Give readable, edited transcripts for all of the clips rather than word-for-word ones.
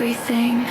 everything.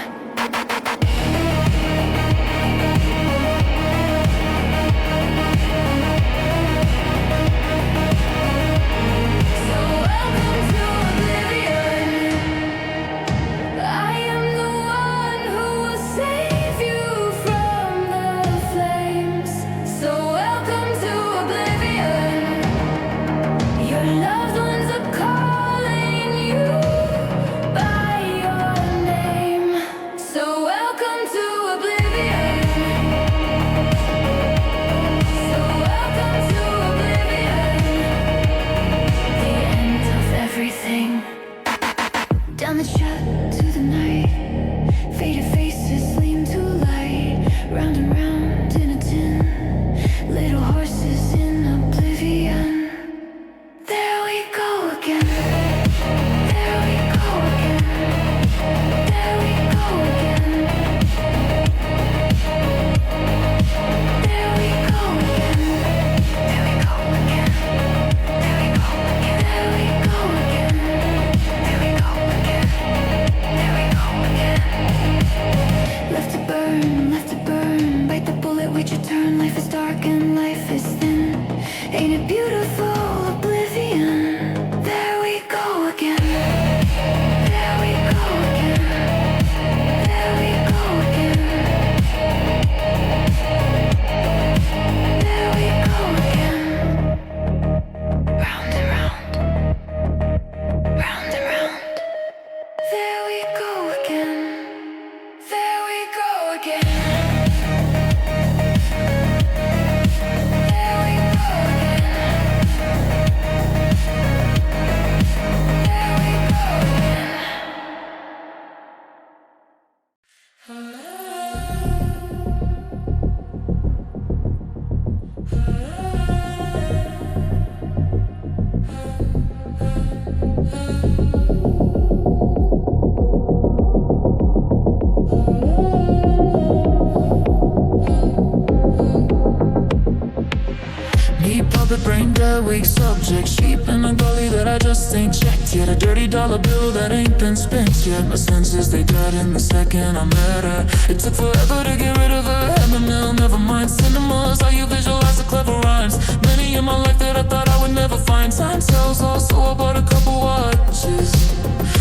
Weak subject, sheep in a gully that I just ain't checked yet. A dirty dollar bill that ain't been spent yet. My senses, they died in the second I met her. It took forever to get rid of her. Hammer mill, never mind cinemas. How you visualize the clever rhymes. Many in my life that I thought I would never find. Time tells also I bought a couple watches.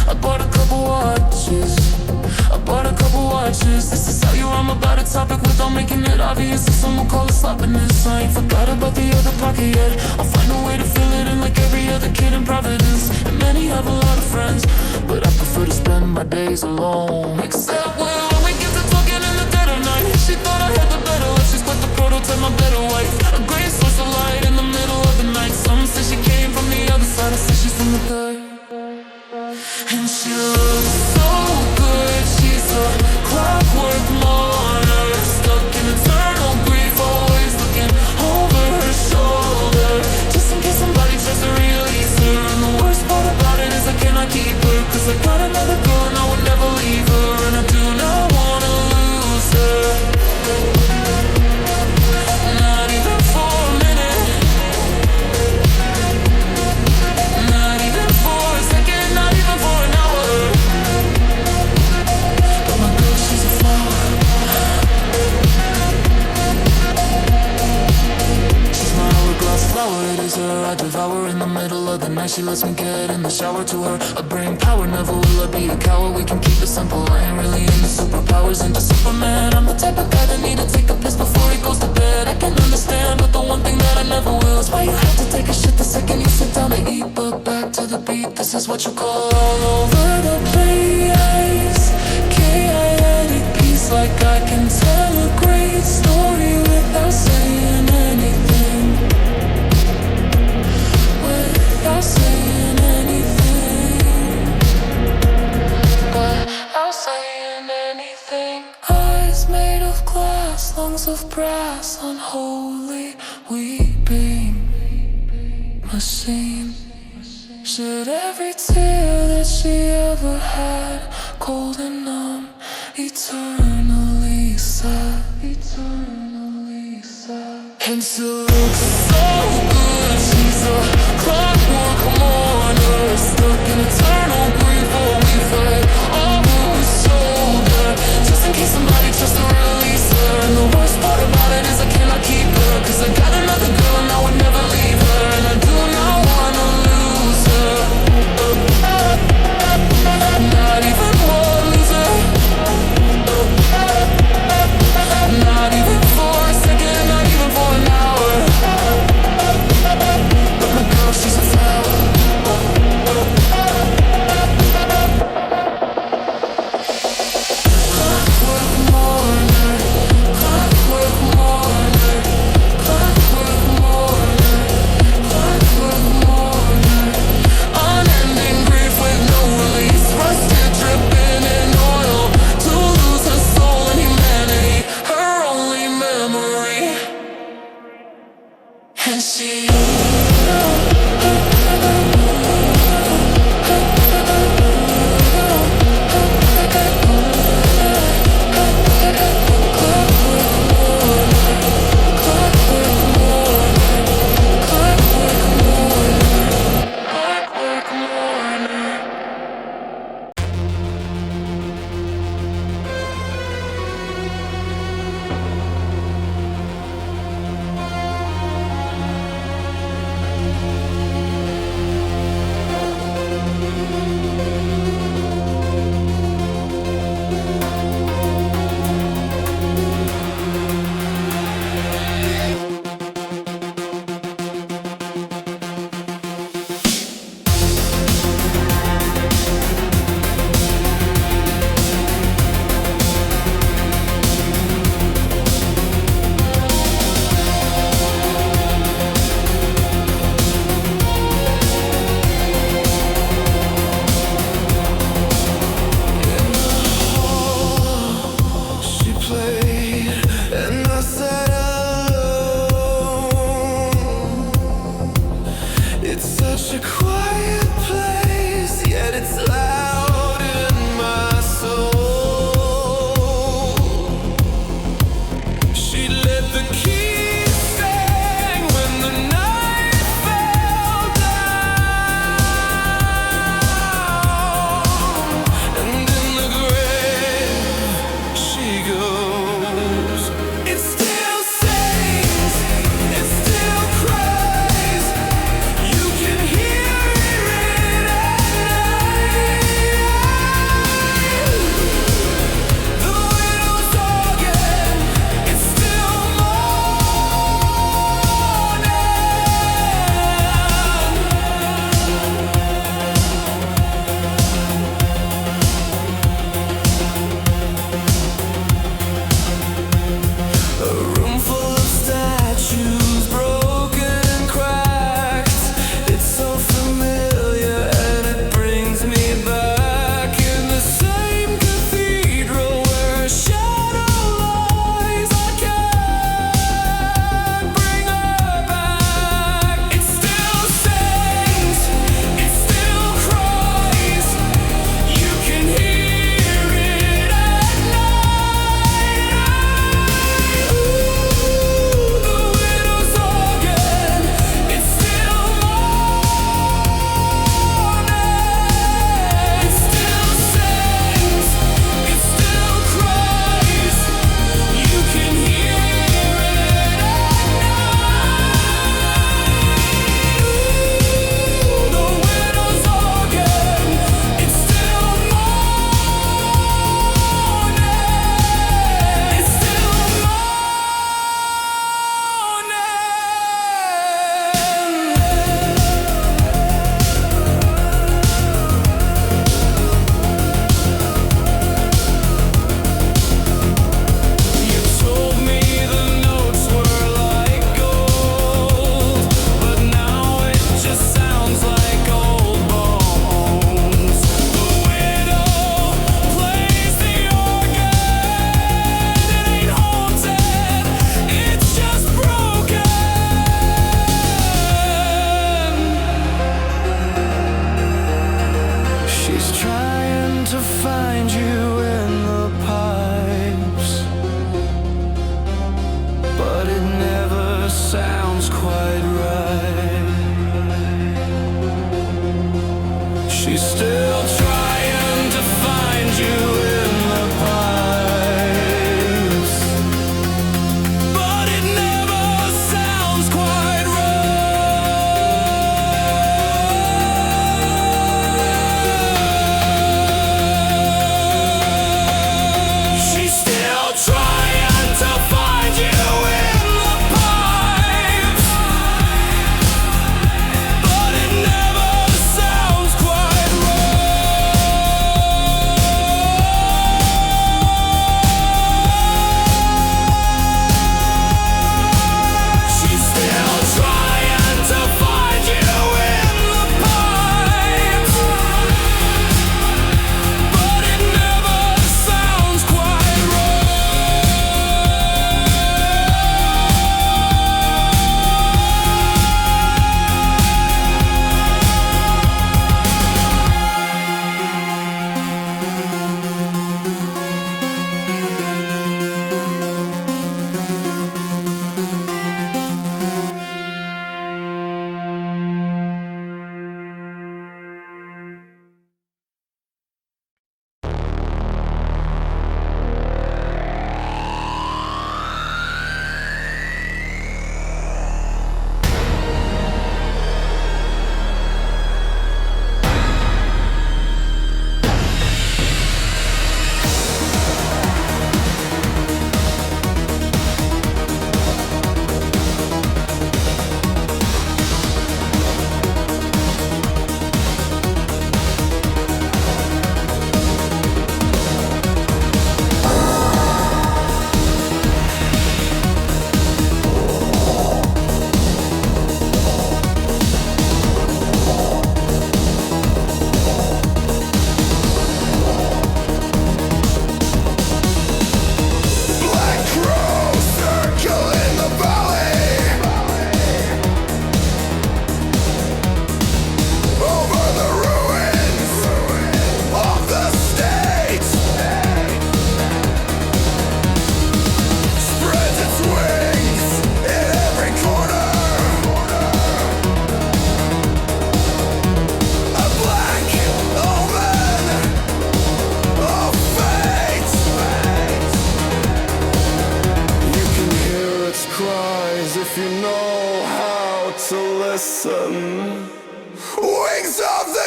I bought a couple watches. I bought a couple watches. This is how you rhyme about a topic without making it obvious. If someone call it sloppiness, I ain't forgot about the other pocket yet. I'll find a way to fill it in like every other kid in Providence. And many have a lot of friends, but I prefer to spend my days alone. Except when we get to talking in the dead of night. She thought I had the better life. She's quite the prototype, my better wife. A great source of light in the middle of the night. Some say she came from the other side. I say she's from the good. And she looks so good. She's a clockwork mourner, stuck in eternal grief, always looking over her shoulder, just in case somebody tries to release her. And the worst part about it is I cannot keep her, cause I got another girl and I would never leave her. And I do not wanna lose her, not even for a minute, not even for a second, not even for an hour. But my girl, she's a flower. She's my hourglass flower, it is her I devour in the middle of the night. She lets me get in the shower to her. A brain power, never will I be a coward. We can keep it simple, I ain't really into superpowers, into Superman. I'm the type of guy that need to take a piss before he goes to bed. I can understand, but the one thing that I never will is why you have to take a shit the second you sit down to eat. But back to the beat, this is what you call all over the place. Chaotic piece, like I can tell a great story without saying anything. Without saying anything. Without saying anything. Eyes made of glass, lungs of brass, unholy weeping machine. Shed every tear that she ever had, cold and numb, eternally sad, eternally sad. And she looks so good. She's a clockwork mourner, stuck in eternal grief. Oh, we've had all who was so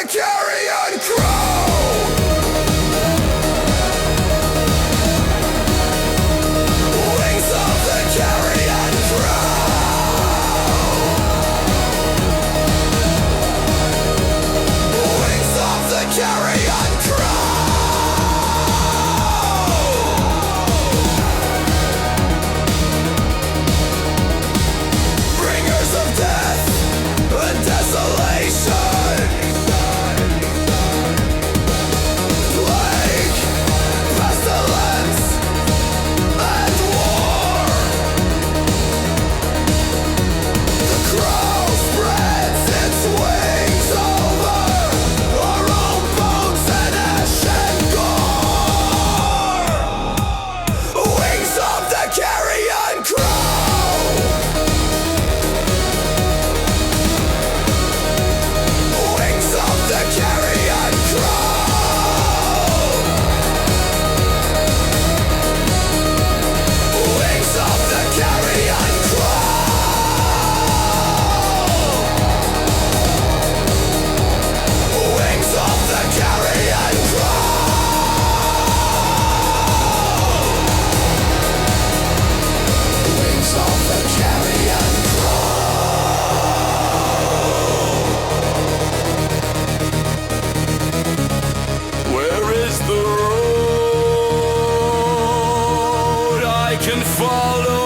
the carrion crow. Wings of the carrion crow. Wings of the carrion crow. Bringers of death and desolation, plague, pestilence, and war. The crow spreads its wings over our own bones and ash and gore. Wings of the carrion crow. Wings of the carrion crow. Wings of the carrion crow. Wings of the carrion crow. Wings of the carrion crow. Where is the road I can follow?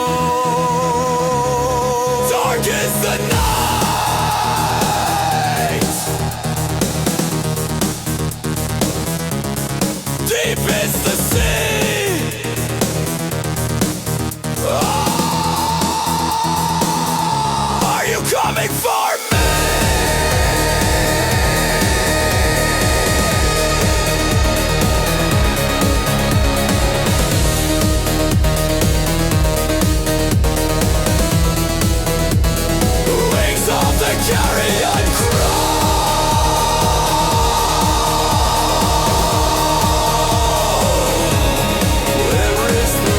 Dark is the night. Deep is the sea. Are you coming for me? Wings of the carrion crow. Where is the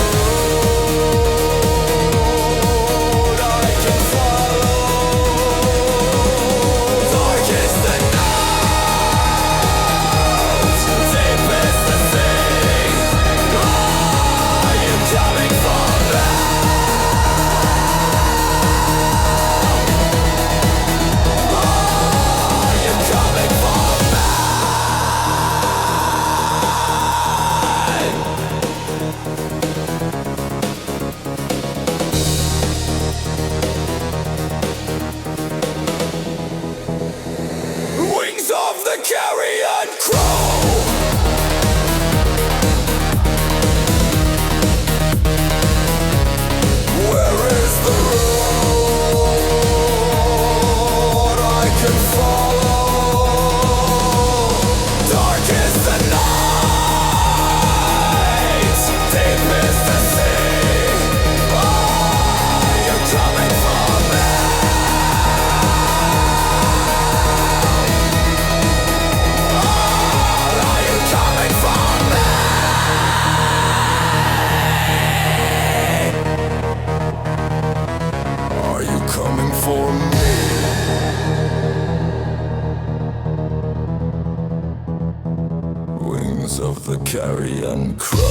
road I can follow? Dark is the night. Deep is the sea. Are you coming for me? Are you coming for me? Wings of the carrion crow. Where is the road I can follow? Dark is the night. Deep is the sea. Are you coming for me? Are you coming for me? Are you coming for me? Wings of the carrion crow.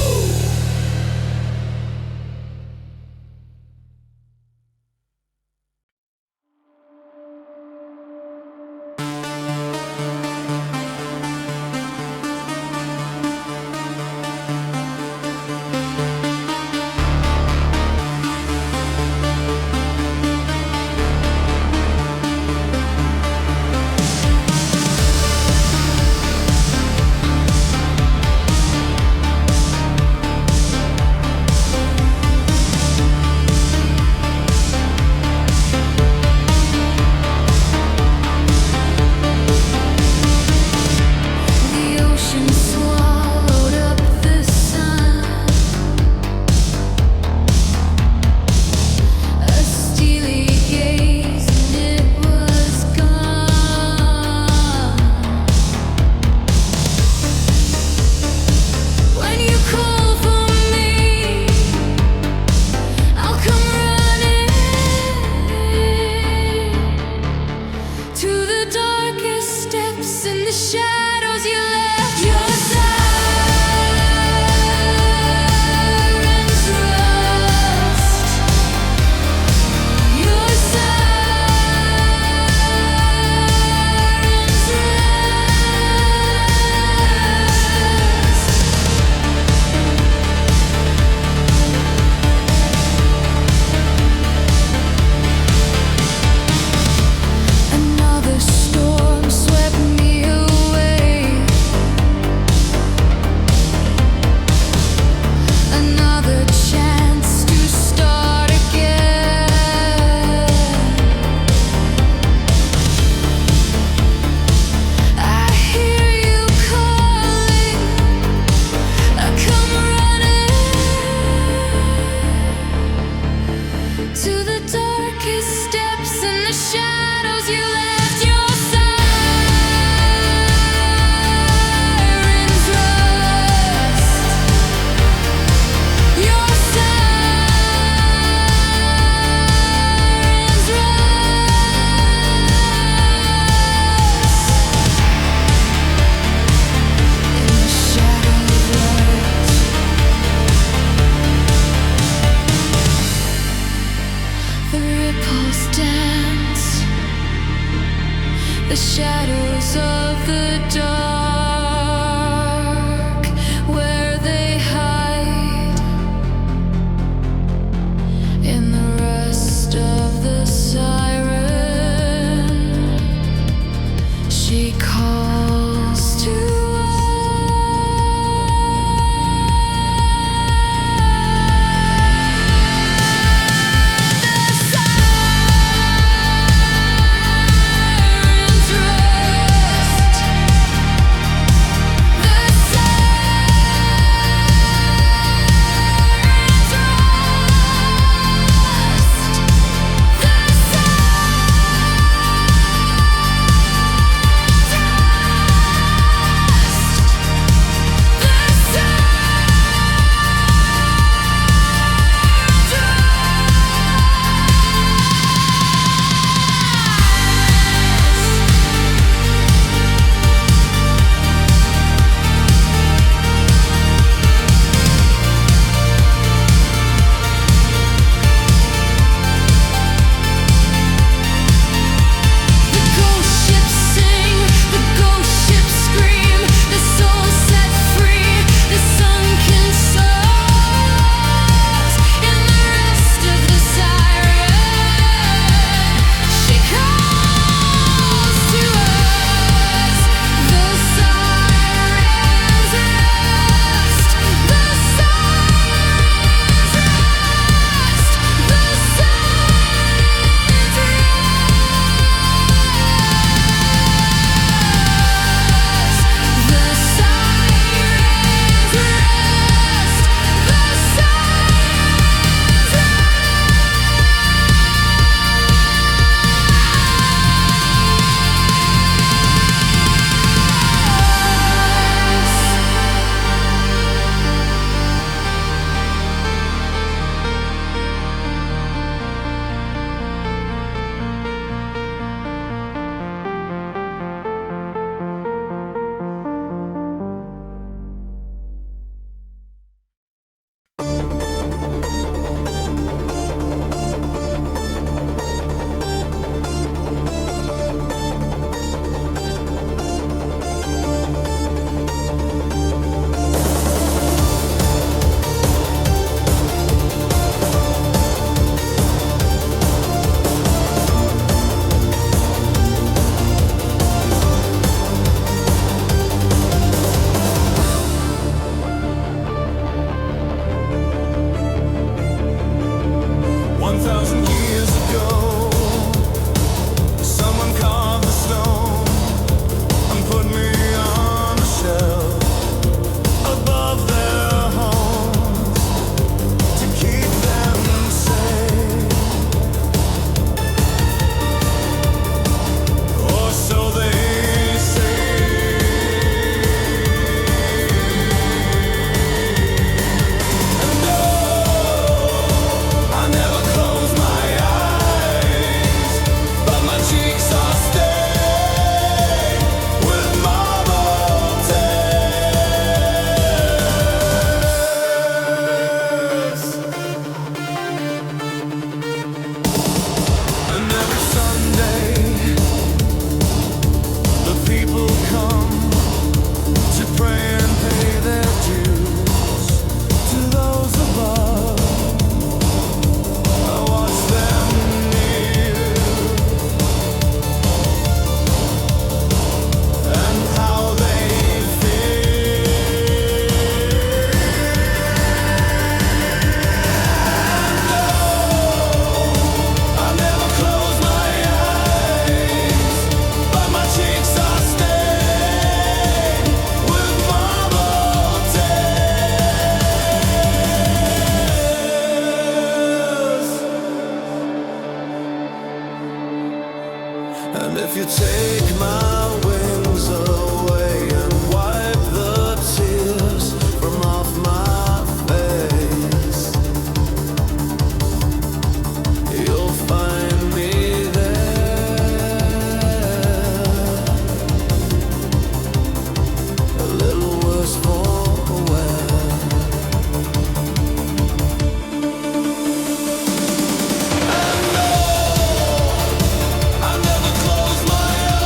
I never close my eyes.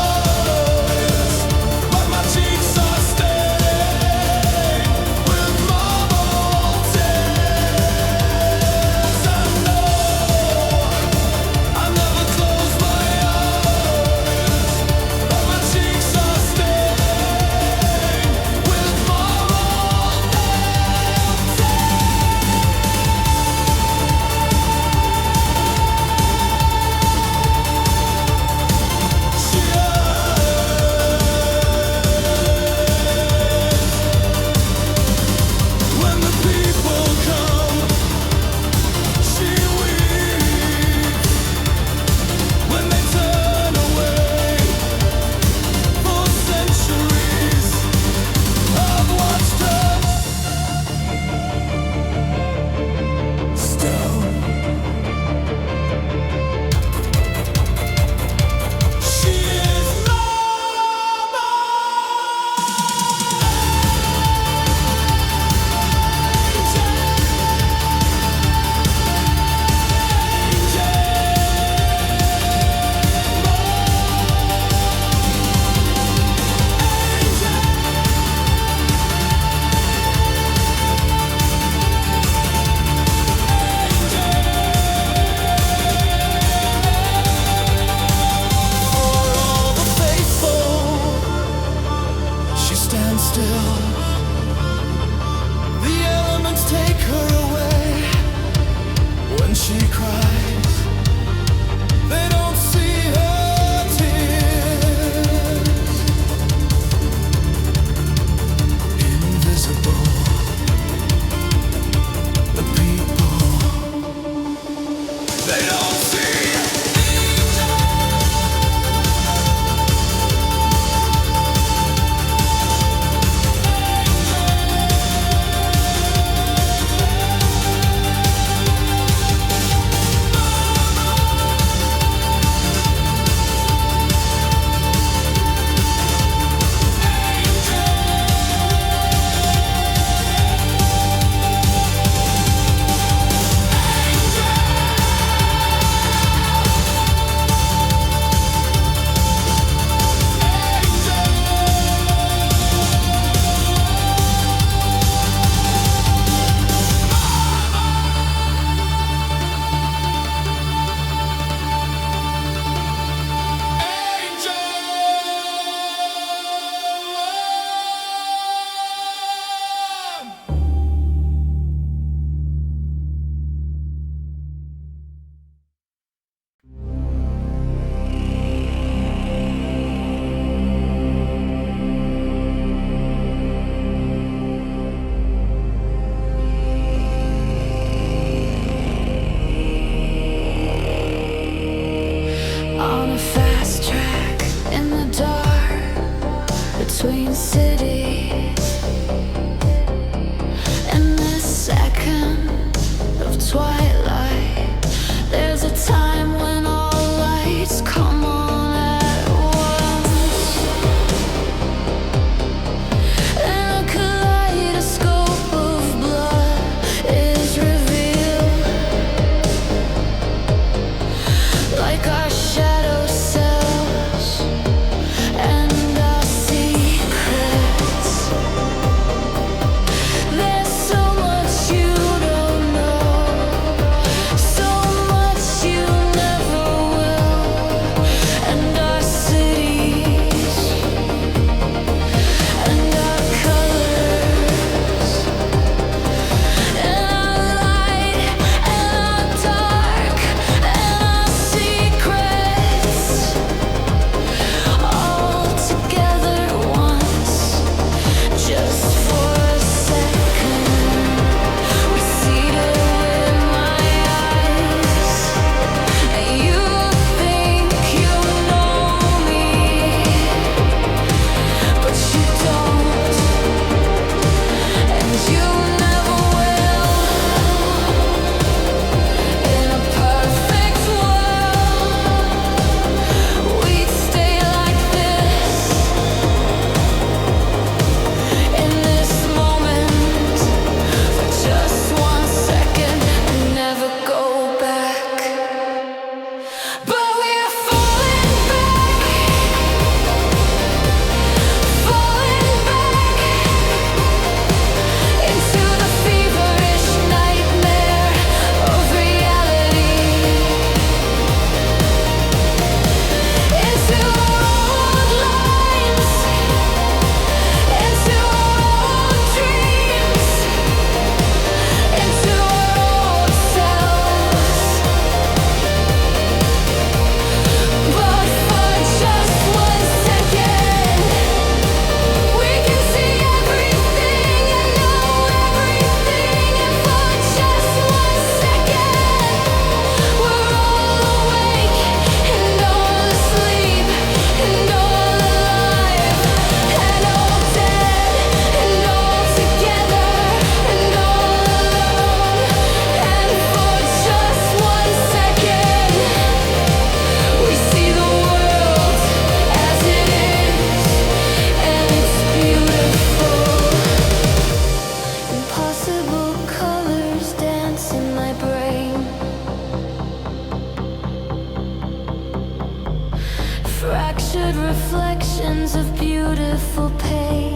visions of beautiful pain,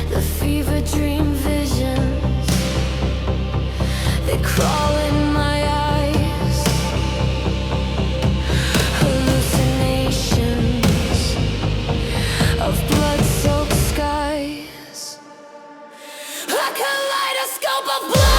the fever dream visions, they crawl in my eyes, hallucinations of blood-soaked skies, a kaleidoscope of blood.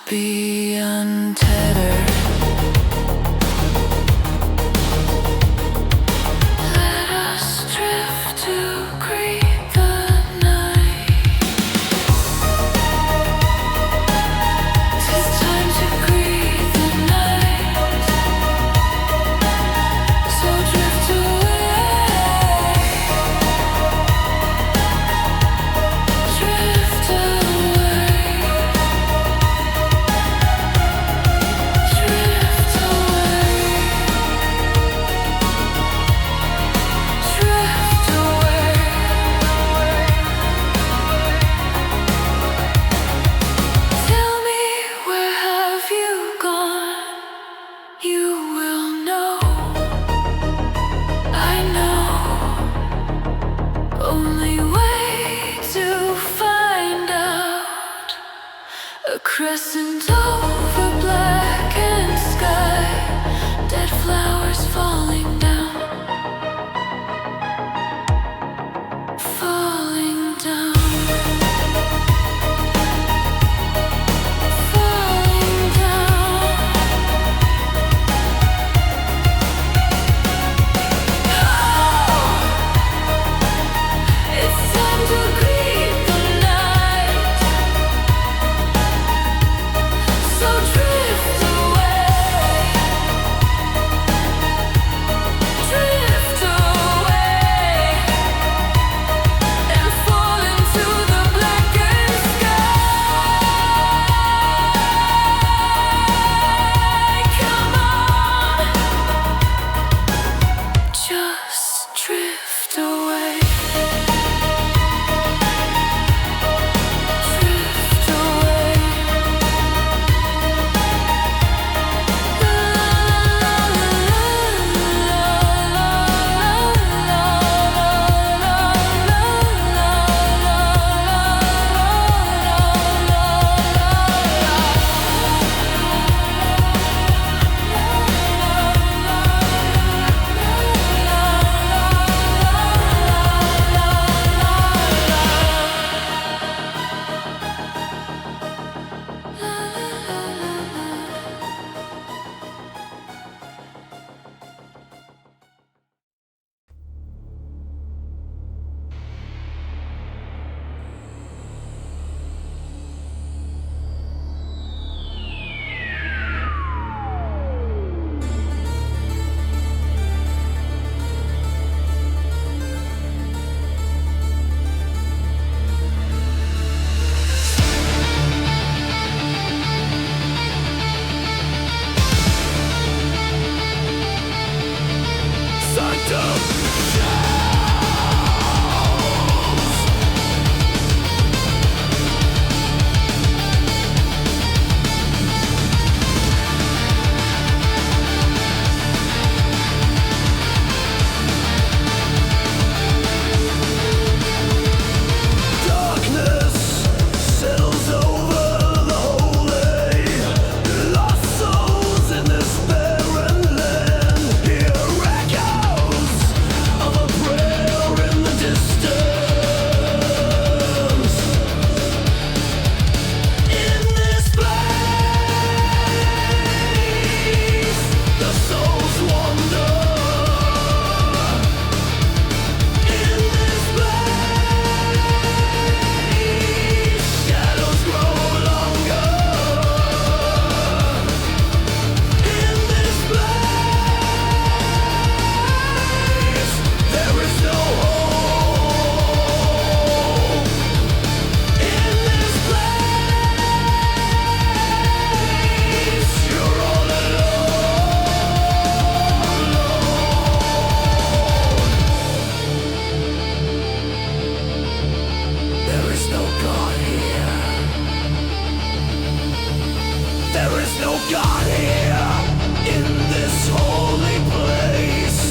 be untethered. Let us drift to greet the night. 'Tis time to greet the night. So drift away. Drift away.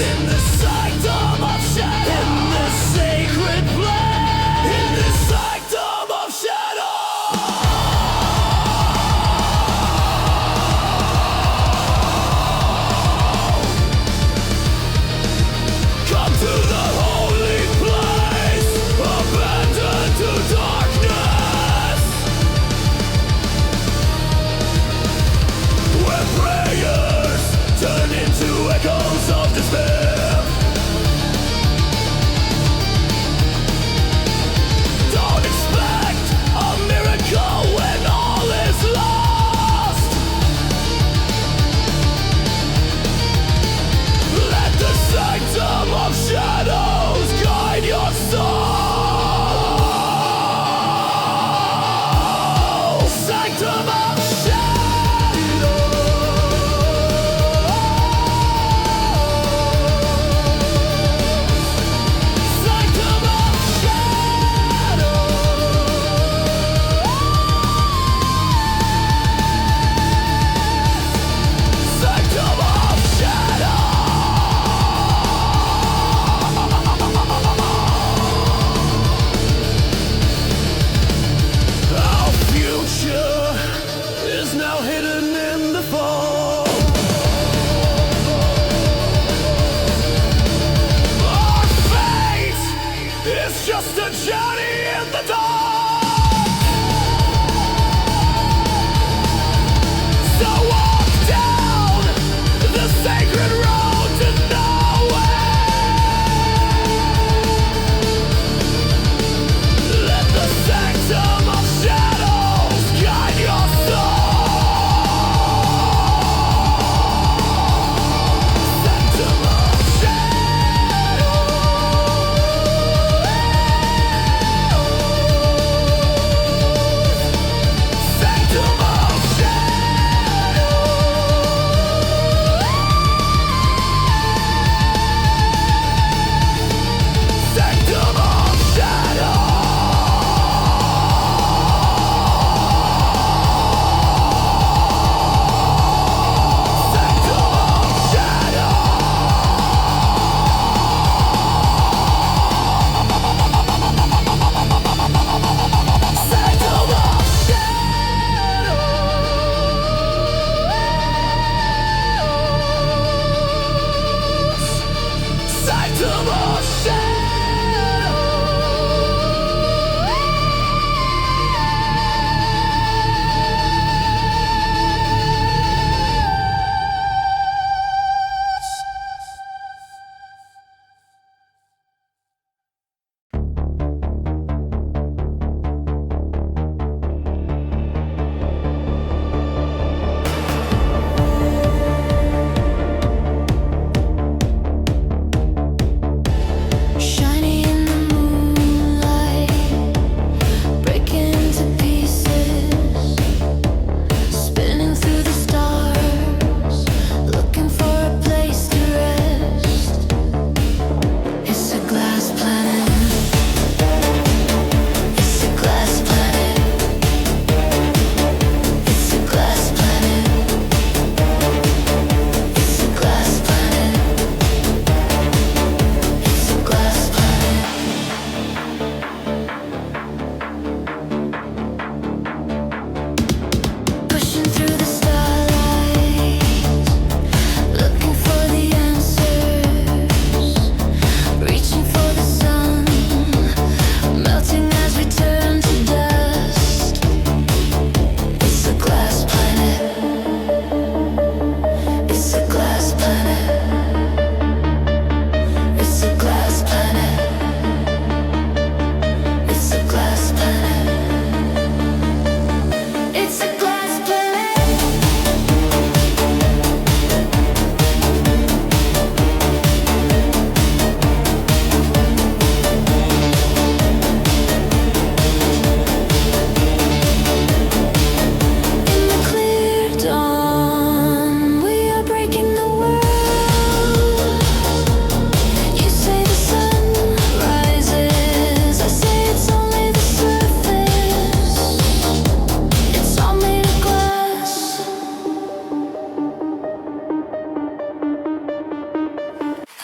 In the Sanctum of Shadows. In this sacred place. In this Sanctum of Shadows. Come to the holy place, abandoned to darkness, where prayers turn into echoes of despair.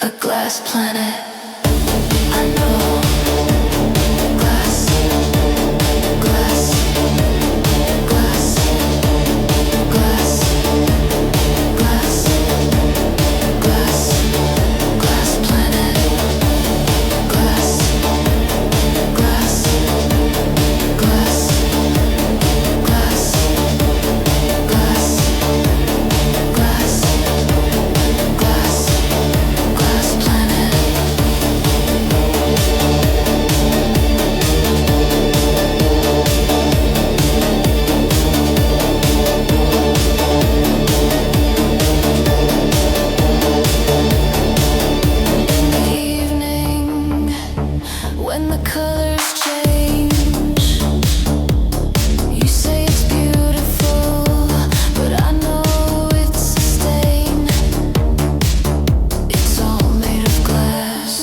a glass planet. I know. Glass, glass, glass, glass, glass, glass, glass planet. Glass, glass, glass, glass, glass, glass, glass planet. In the evening, when the colors change, you say it's beautiful, but I know it's a stain. It's all made of glass.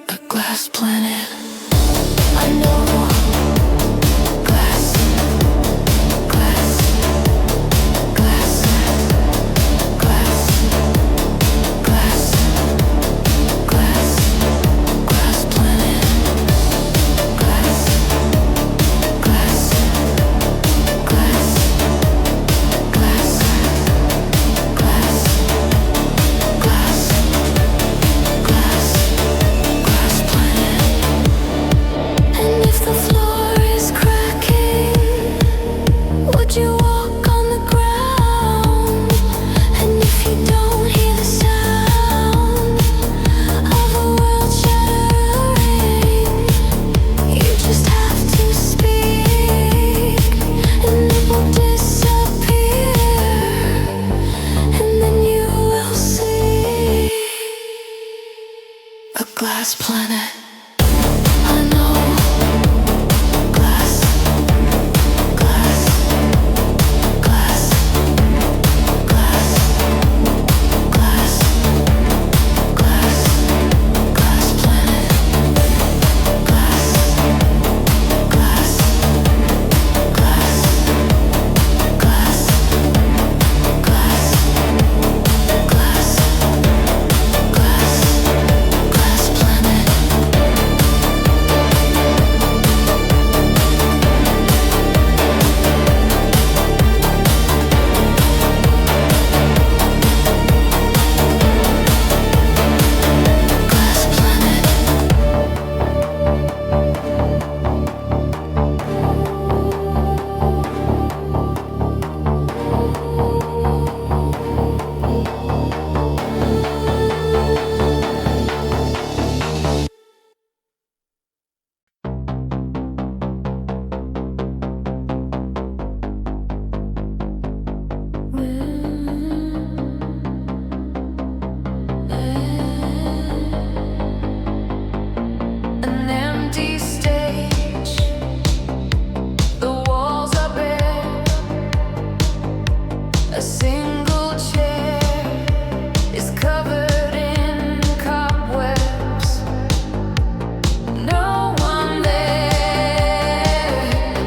A glass planet. I know. Glass, glass, glass, glass, glass, glass, glass planet. Glass, glass, glass, glass, glass, glass, glass planet. And if the floor is cracking, would you walk on the ground? And if you don't hear the sound of a world shattering, you just have to speak, and it will disappear, and then you will see a glass planet. I know. Glass, glass, glass, glass, glass, glass, glass planet. Glass, glass, glass, glass, glass, glass, glass planet. Glass planet. An empty stage, the walls are bare. A single chair is covered in cobwebs. No one there,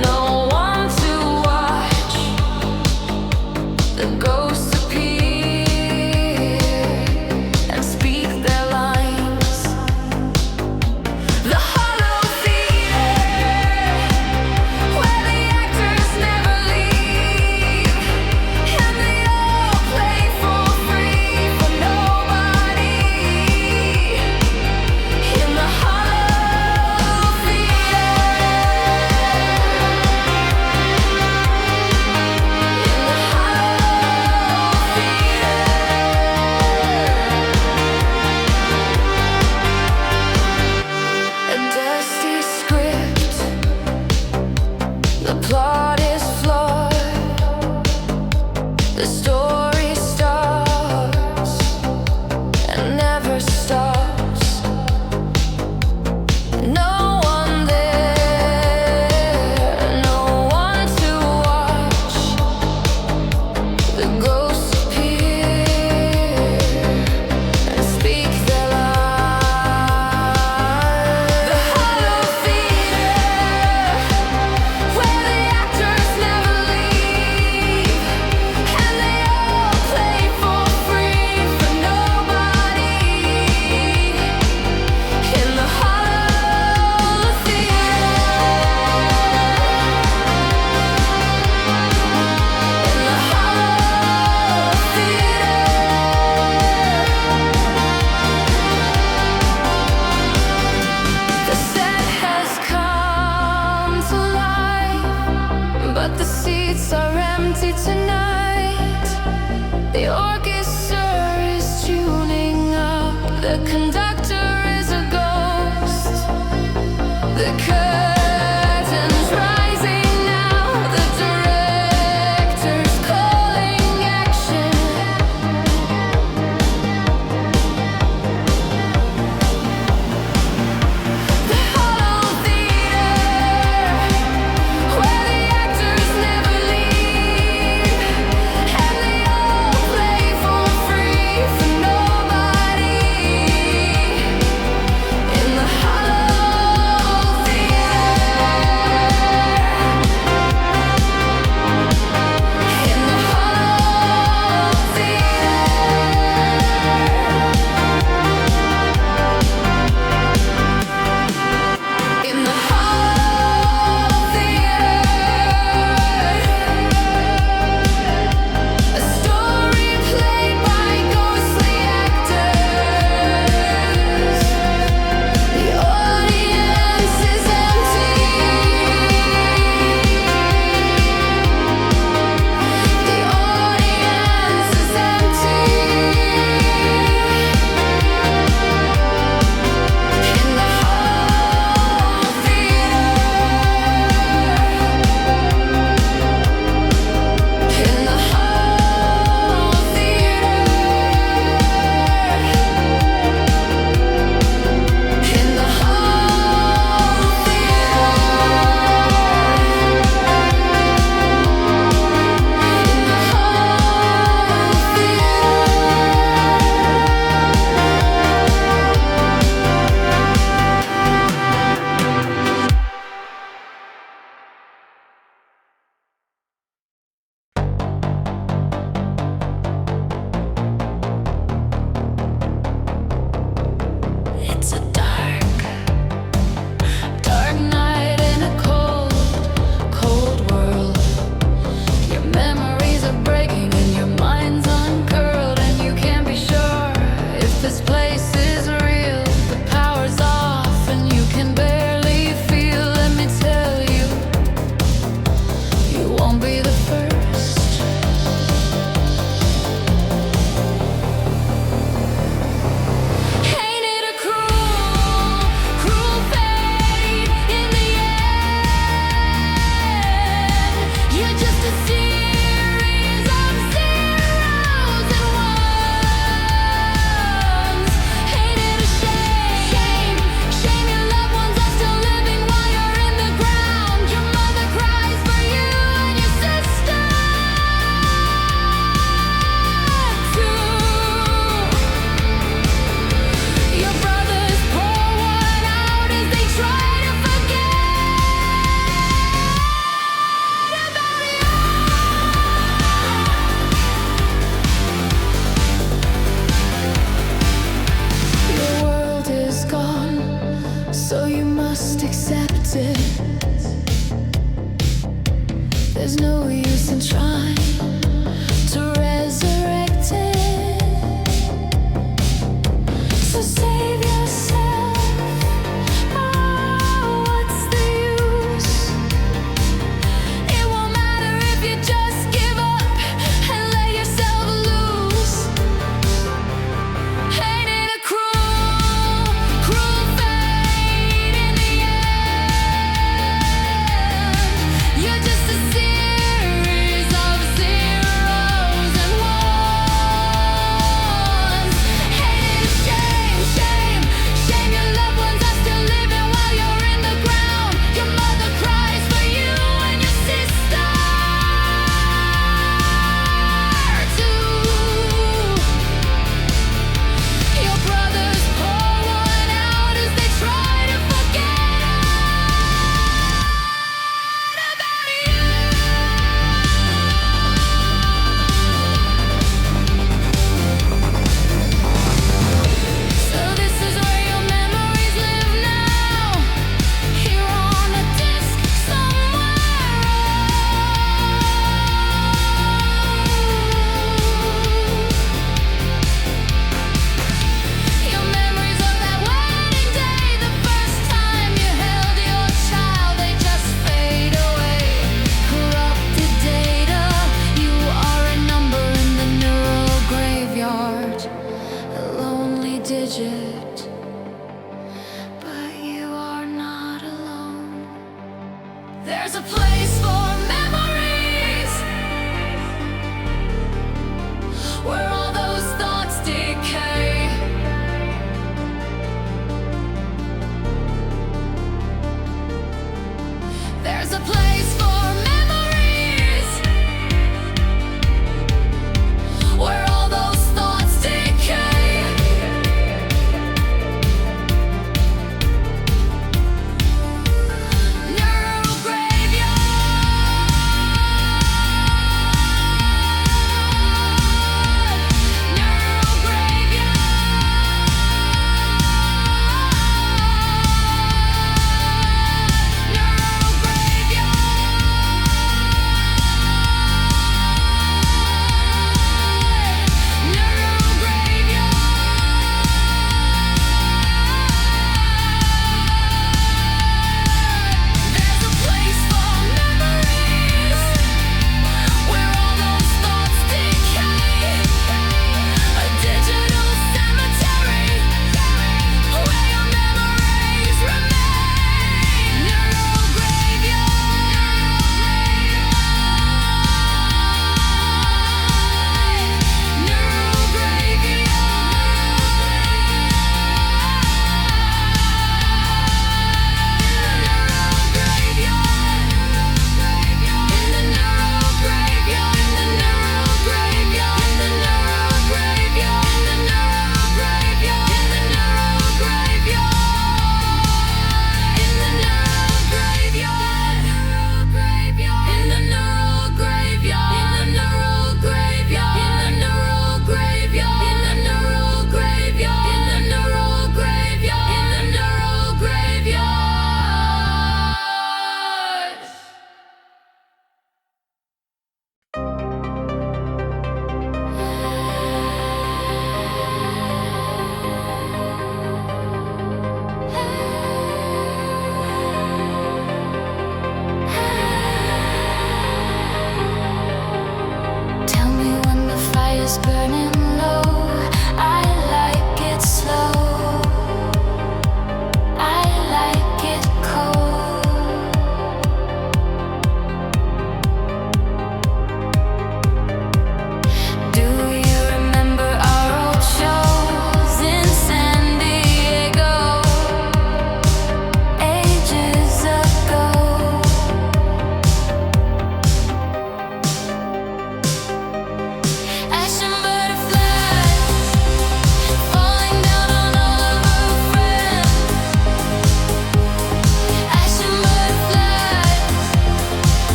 no one to watch. The ghosts appear and speak their lines. The hollow theater, where the actors never leave, and they all play for free for nobody. In the hollow theater, in the hollow The orchestra is tuning up. The conductor is a ghost. The curtains rising now. The director's calling action. The hollow theater, where the actors never leave, and they all play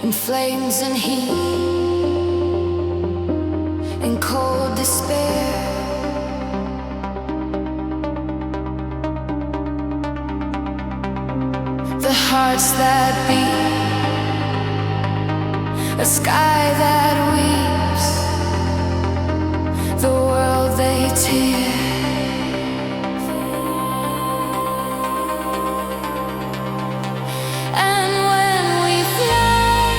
in flames and heat, in cold despair. The hearts that beat, a sky that weeps, the world they tear. And when we fly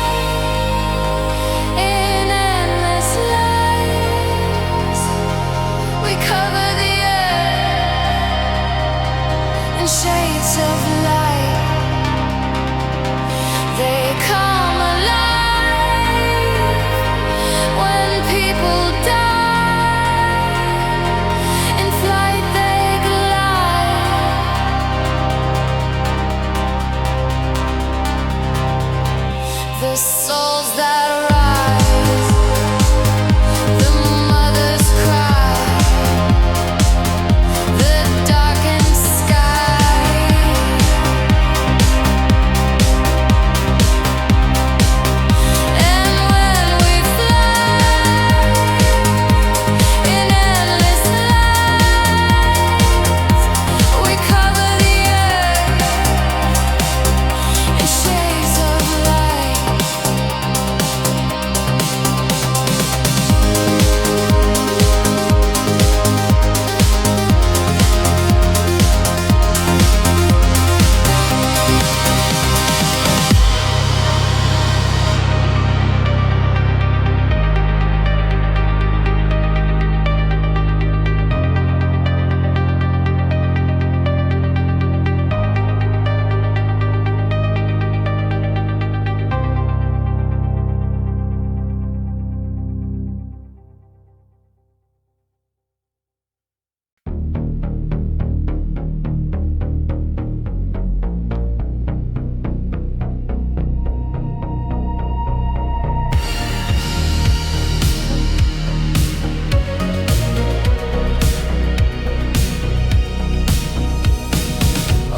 in endless lights, we cover the earth in shades of light. They come alive when people die. In flight they glide. The souls that rise, the mothers cry, the darkened sky. And when we fly in endless lights, we cover the earth in shades of light.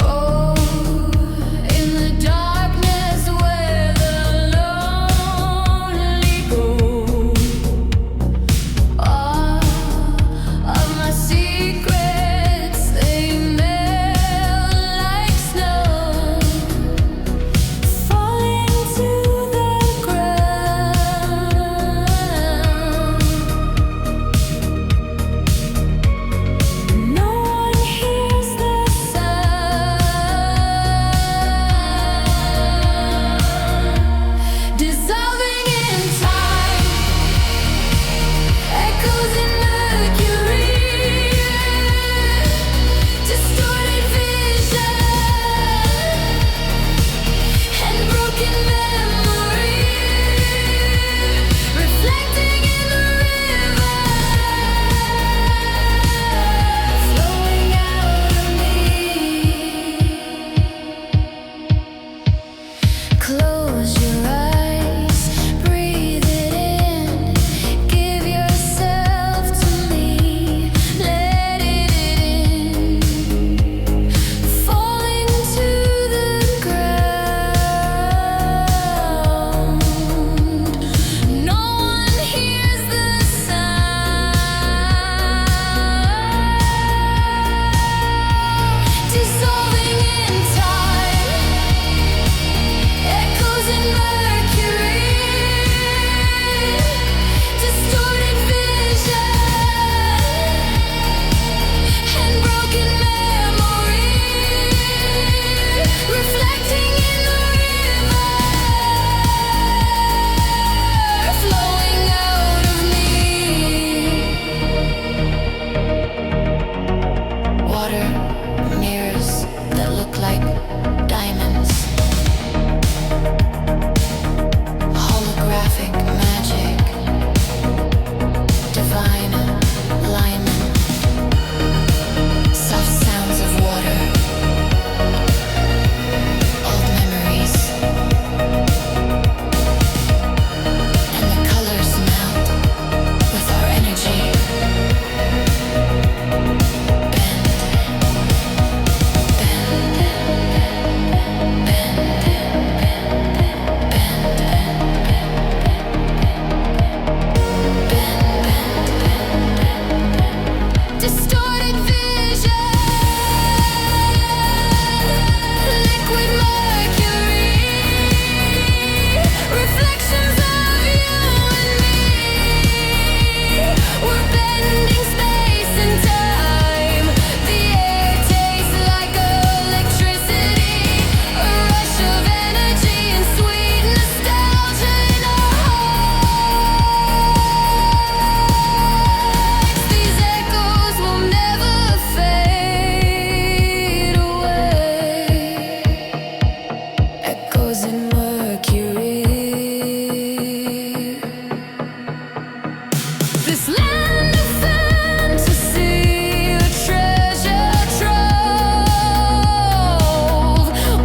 Oh, in the darkness where the lonely go, all of my secrets they melt like snow, falling to the ground. No one hears the sound, dissolving in time, echoes in Mercury, distorted vision and broken memory, reflecting in the river, flowing out of me. Close your eyes, breathe it in, give yourself to me, let it in, falling to the ground. No one hears the sound, dissolving in time, echoes in Was it Mercury? This land of fantasy, a treasure trove,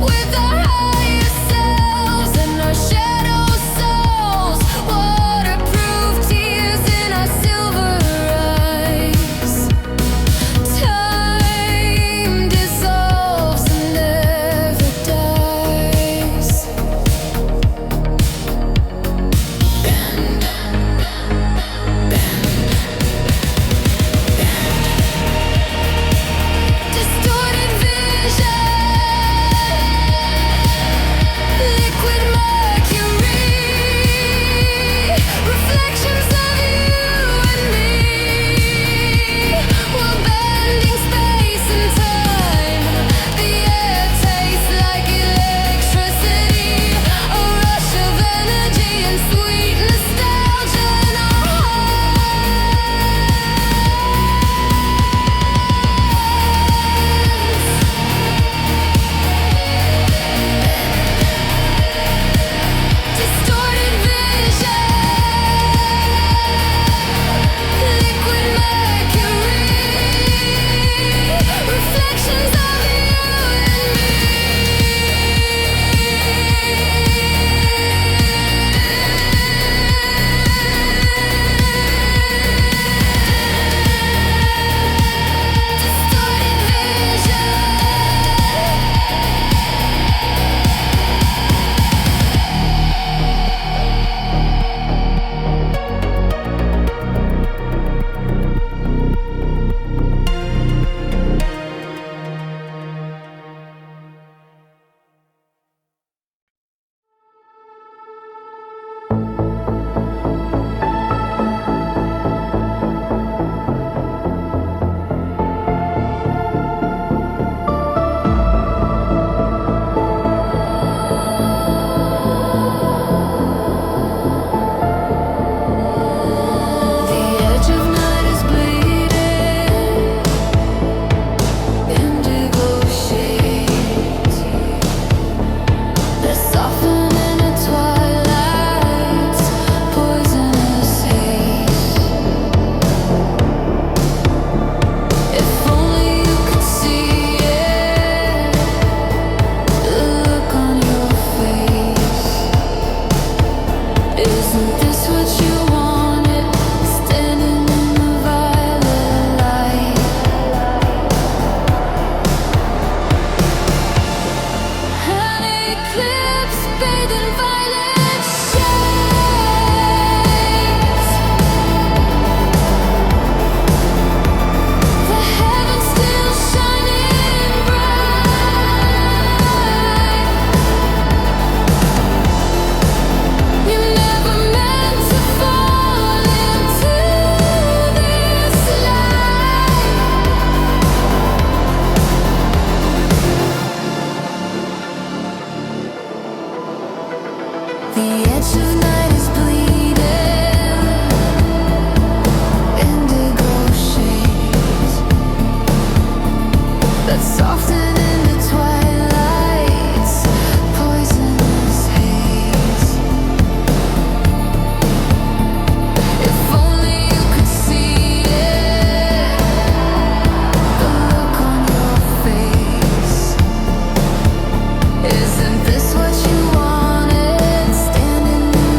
with our higher selves and our shadow souls, waterproof tears in our silver eyes. Time dissolves and never dies. Distorted vision, liquid mercury, reflections of you and me. We're bending space and time. The air tastes like electricity, a rush of energy and sweet nostalgia in our distorted vision, liquid mercury, reflections of you and me. Distorted vision. The edge of night is bleeding, indigo shades that soften in a twilight's poisonous haze. If only you could see it, the look on your face. Isn't this what you wanted? Standing in the violet light. An eclipse bathed in violet shades. The heavens still shining bright. You never meant to fall into this light. The edge of night is bleeding, indigo shades that soften into twilight's poisonous haze. If only you could see it, the look on your face. Isn't this what you wanted? Standing in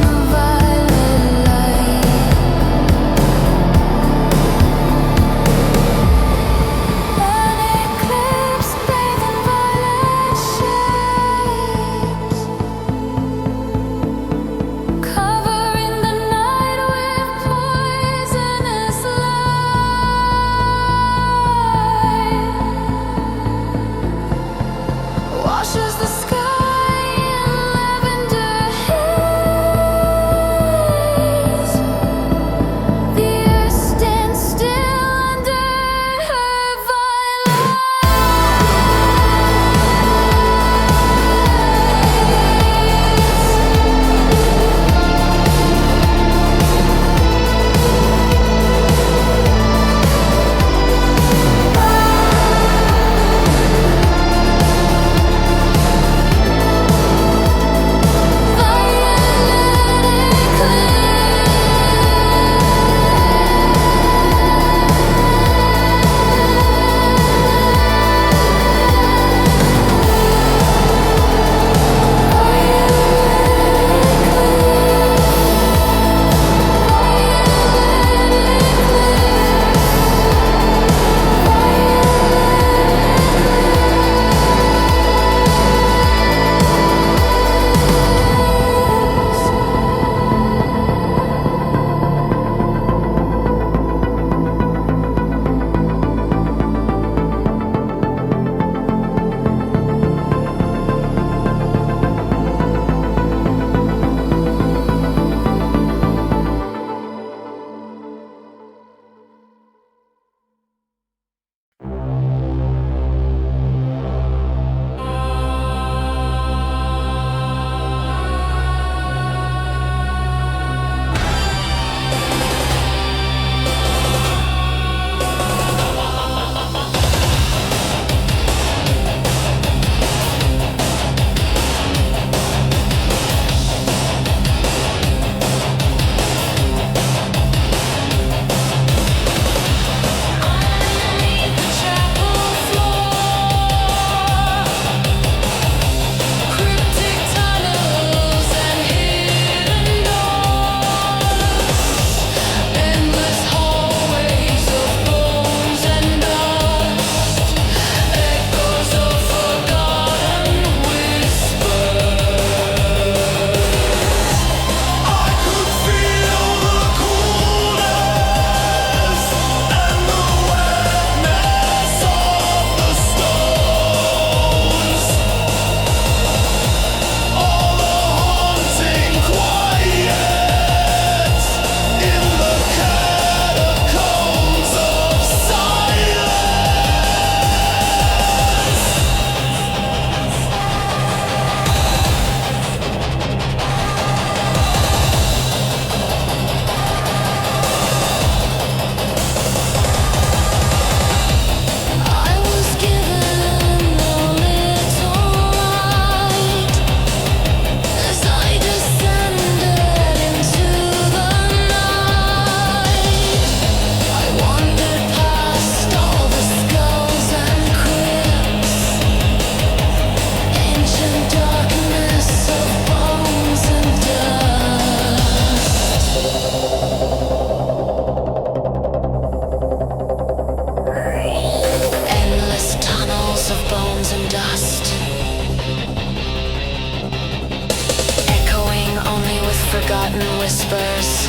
forgotten whispers.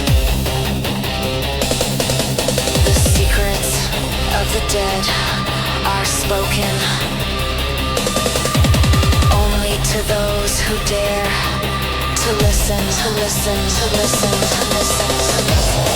The secrets of the dead are spoken only to those who dare to listen, to listen, to listen, to listen, to listen.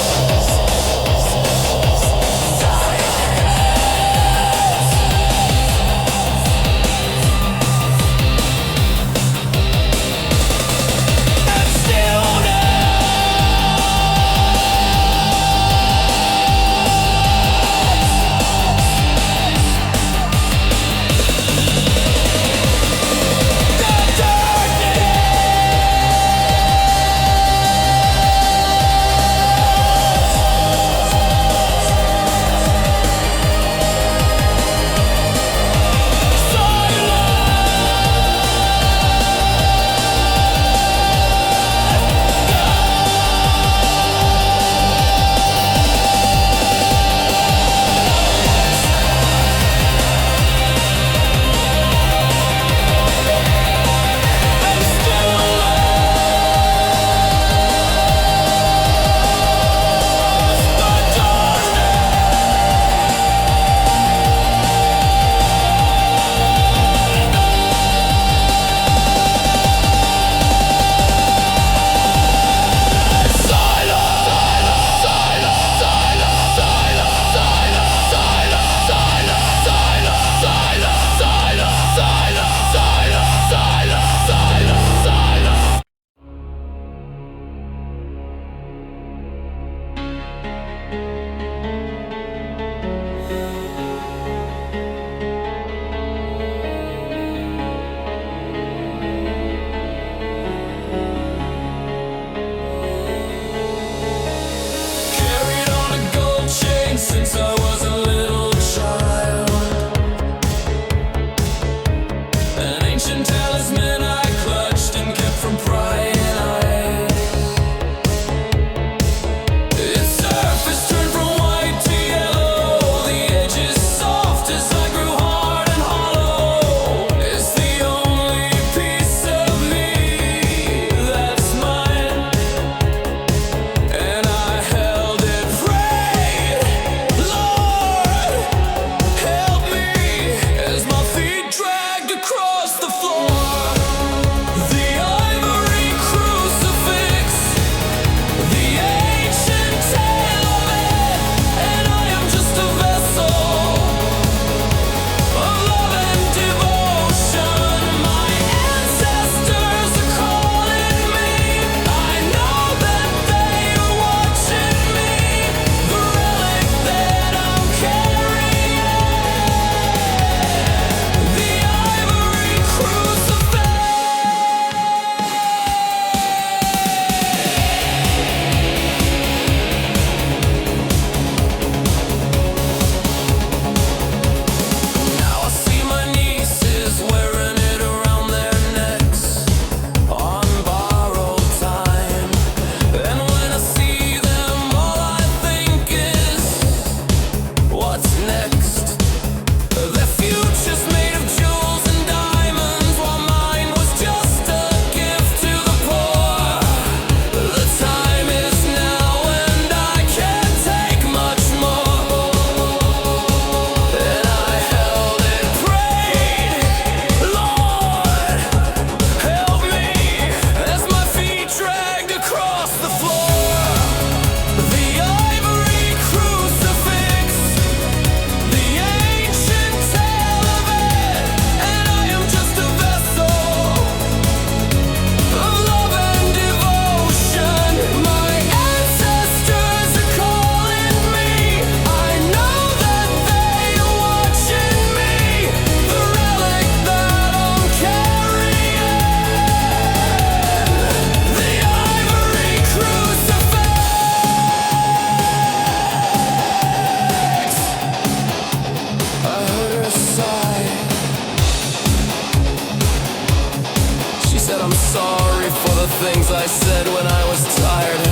things I said when I was tired.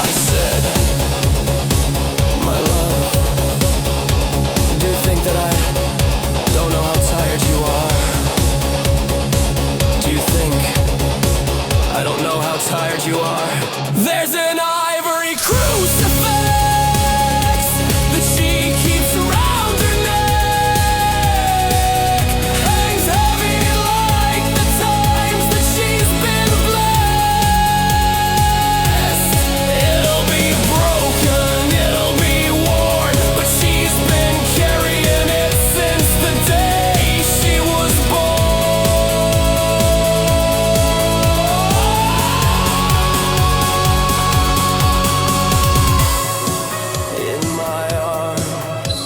I said, my love, do you think that I don't know how tired you are? Do you think I I don't know how tired you are. There's an ivory crucifix that she keeps around her neck. Hangs heavy like the times that she's been blessed. It'll be broken, it'll be worn, but she's been carrying it since the day she was in my arms.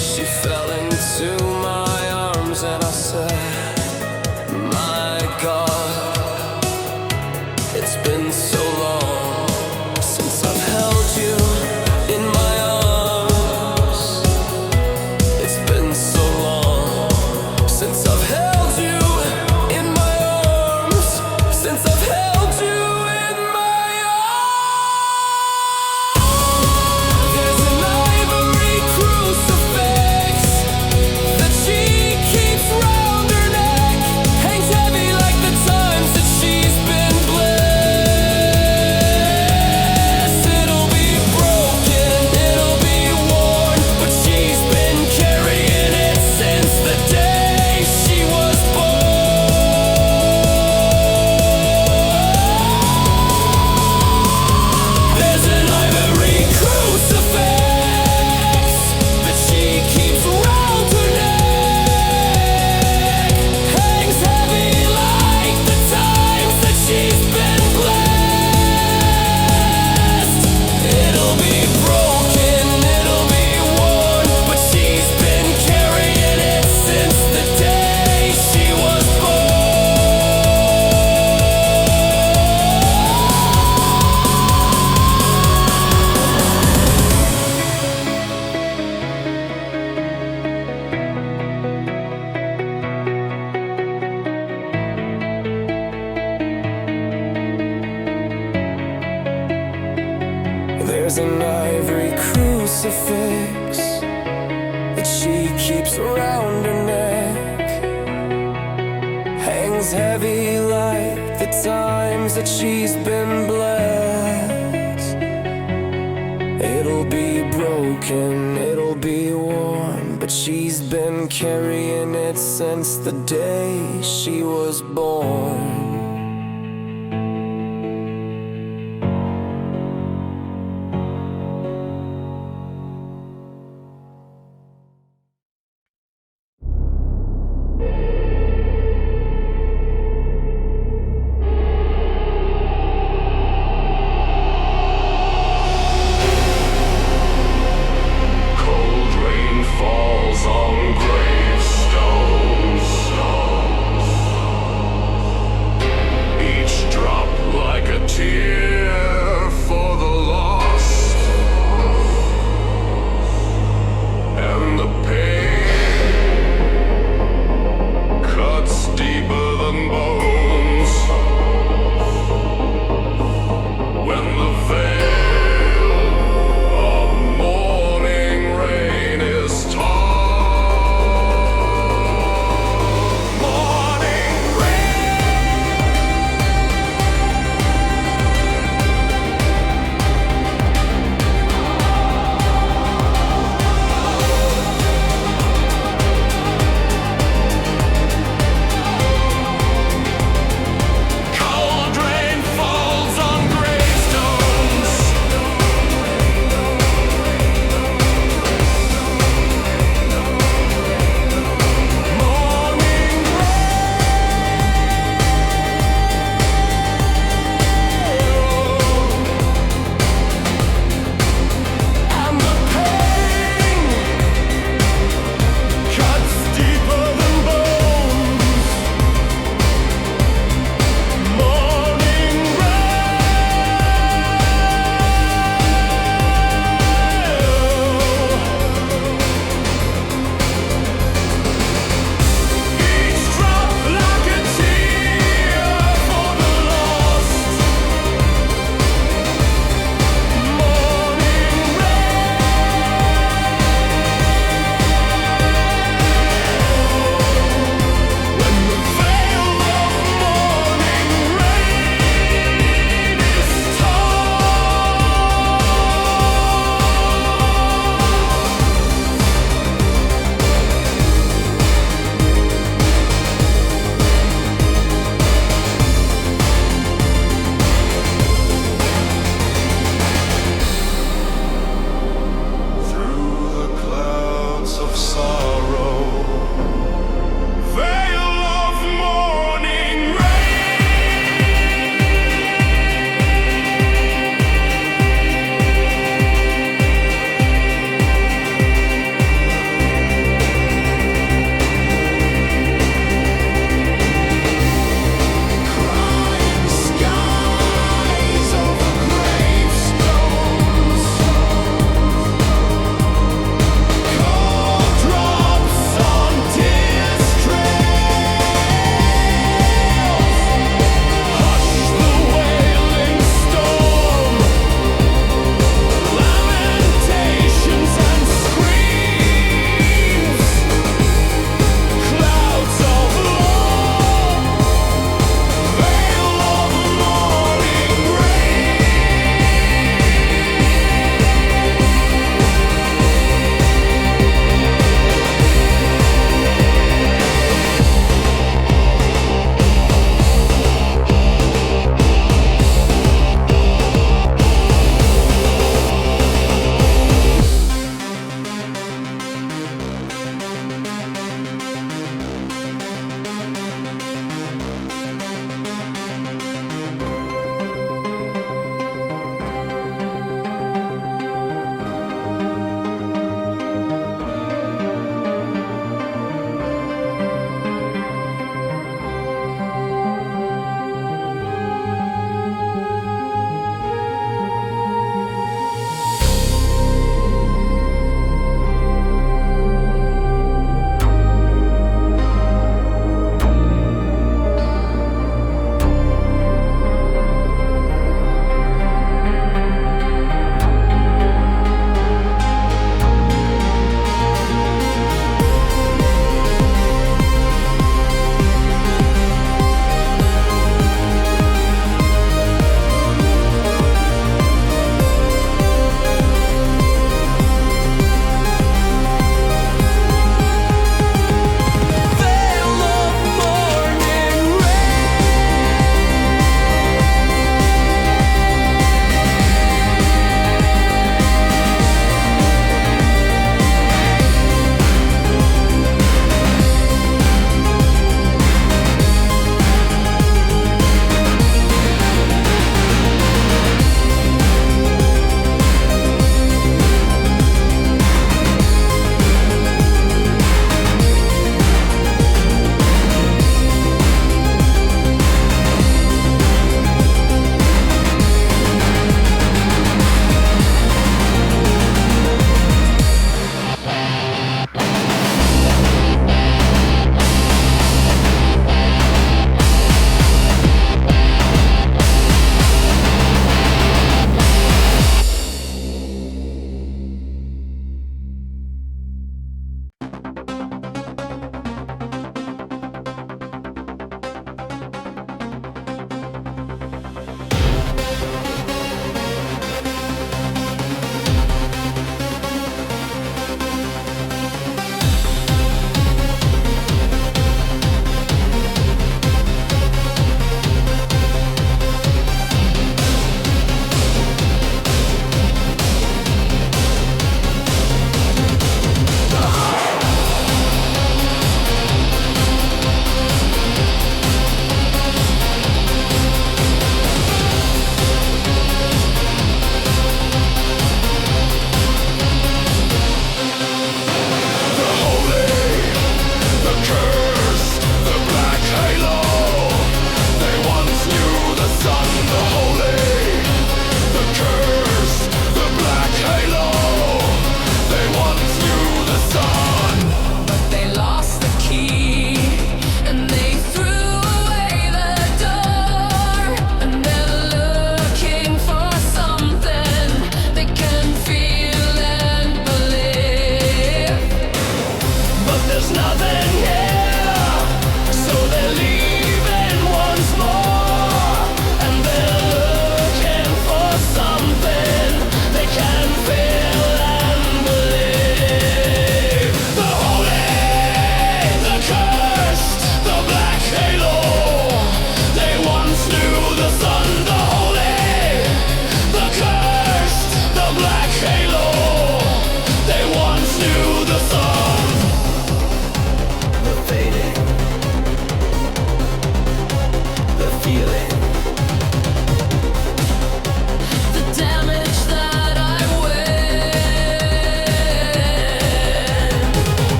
She fell into my arms and I said, my God, it's been so long since I've held you in my arms. It's been so long since I've held you in my arms. Since I've held you in my arms. There's an ivory crucifix that she keeps round her neck. Hangs heavy like the times that she's been blessed. It'll be broken, it'll be worn, but she's been carrying it since the day she was born. There's an ivory crucifix that she keeps around her neck. Hangs heavy like the times that she's been blessed. It'll be broken, it'll be worn, but she's been carrying it since the day she was There's an ivory crucifix that she keeps around her neck. Hangs heavy like the times that she's been blessed. It'll be broken, it'll be worn, but she's been carrying it since the day she was born. Cold rain falls on gravestones. Each drop like a tear.